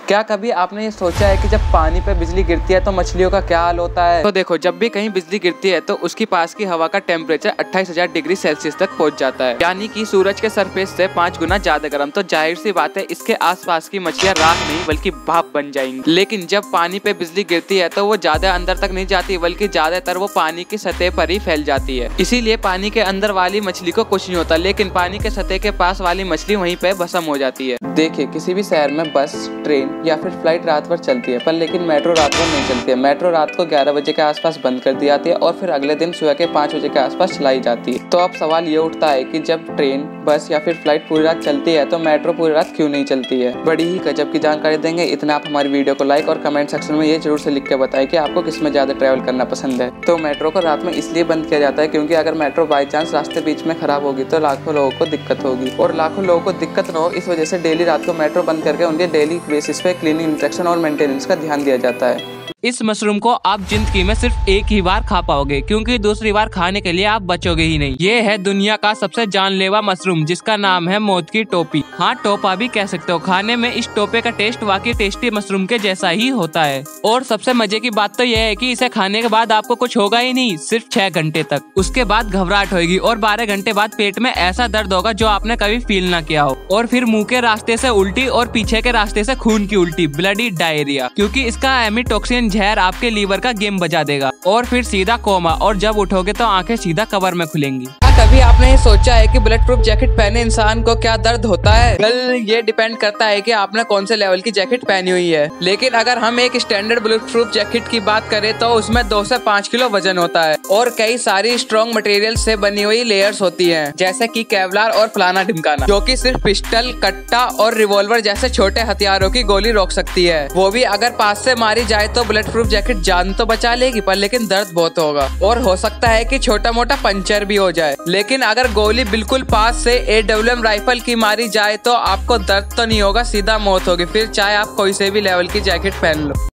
क्या कभी आपने ये सोचा है कि जब पानी पे बिजली गिरती है तो मछलियों का क्या हाल होता है? तो देखो, जब भी कहीं बिजली गिरती है तो उसकी पास की हवा का टेम्परेचर 28,000 डिग्री सेल्सियस तक पहुंच जाता है, यानी कि सूरज के सरफेस से 5 गुना ज्यादा गर्म। तो जाहिर सी बात है, इसके आसपास की मछलियां राख नहीं बल्कि भाप बन जाएंगी। लेकिन जब पानी पे बिजली गिरती है तो वो ज्यादा अंदर तक नहीं जाती, बल्कि ज्यादातर वो पानी की सतह पर ही फैल जाती है। इसीलिए पानी के अंदर वाली मछली को कुछ नहीं होता, लेकिन पानी के सतह के पास वाली मछली वहीं पे भस्म हो जाती है। देखिए, किसी भी शहर में बस, ट्रेन या फिर फ्लाइट रात भर चलती है, पर लेकिन मेट्रो रात भर नहीं चलती है। मेट्रो रात को 11 बजे के आसपास बंद कर दी जाती है और फिर अगले दिन सुबह के 5 बजे के आसपास चलाई जाती है। तो अब सवाल ये उठता है कि जब ट्रेन, बस या फिर फ्लाइट पूरी रात चलती है तो मेट्रो पूरी रात क्यों नहीं चलती है? बड़ी ही गजब की जानकारी देंगे। इतना आप हमारी वीडियो को लाइक और कमेंट सेक्शन में ये जरूर से लिख के बताएं कि आपको किसमें ज्यादा ट्रैवल करना पसंद है। तो मेट्रो को रात में इसलिए बंद किया जाता है क्योंकि अगर मेट्रो बाई चांस रास्ते बीच में खराब होगी तो लाखों लोगों को दिक्कत होगी, और लाखों लोगों को दिक्कत न हो इस वजह से डेली रात को मेट्रो बंद करके उनके डेली बेसिस पे क्लीनिंग, इंस्पेक्शन और मेंटेनेंस का ध्यान दिया जाता है। इस मशरूम को आप जिंदगी में सिर्फ एक ही बार खा पाओगे, क्योंकि दूसरी बार खाने के लिए आप बचोगे ही नहीं। ये है दुनिया का सबसे जानलेवा मशरूम, जिसका नाम है मौत की टोपी। हाँ, टोपा भी कह सकते हो। खाने में इस टोपे का टेस्ट वाकई टेस्टी मशरूम के जैसा ही होता है। और सबसे मजे की बात तो यह है कि इसे खाने के बाद आपको कुछ होगा ही नहीं, सिर्फ 6 घंटे तक। उसके बाद घबराहट होगी और 12 घंटे बाद पेट में ऐसा दर्द होगा जो आपने कभी फील ना किया हो। और फिर मुंह के रास्ते से उल्टी और पीछे के रास्ते से खून की उल्टी, ब्लडी डायरिया, क्योंकि इसका एमिटॉक्सिन जहर आपके लीवर का गेम बजा देगा। और फिर सीधा कोमा, और जब उठोगे तो आंखें सीधा कवर में खुलेंगी। कभी आपने ये सोचा है कि बुलेट प्रूफ जैकेट पहने इंसान को क्या दर्द होता है? वेल, ये डिपेंड करता है कि आपने कौन से लेवल की जैकेट पहनी हुई है। लेकिन अगर हम एक स्टैंडर्ड बुलेट प्रूफ जैकेट की बात करें तो उसमें 2 से 5 किलो वजन होता है और कई सारी स्ट्रॉन्ग मटेरियल से बनी हुई लेयर्स होती हैं, जैसे कि केवलार और फलाना ढिमकाना, जो कि सिर्फ पिस्टल, कट्टा और रिवॉल्वर जैसे छोटे हथियारों की गोली रोक सकती है। वो भी अगर पास से मारी जाए तो बुलेट प्रूफ जैकेट जान तो बचा लेगी, पर लेकिन दर्द बहुत होगा और हो सकता है कि छोटा मोटा पंचर भी हो जाए। लेकिन अगर गोली बिल्कुल पास से AWM राइफल की मारी जाए तो आपको दर्द तो नहीं होगा, सीधा मौत होगी, फिर चाहे आप कोई से भी लेवल की जैकेट पहन लो।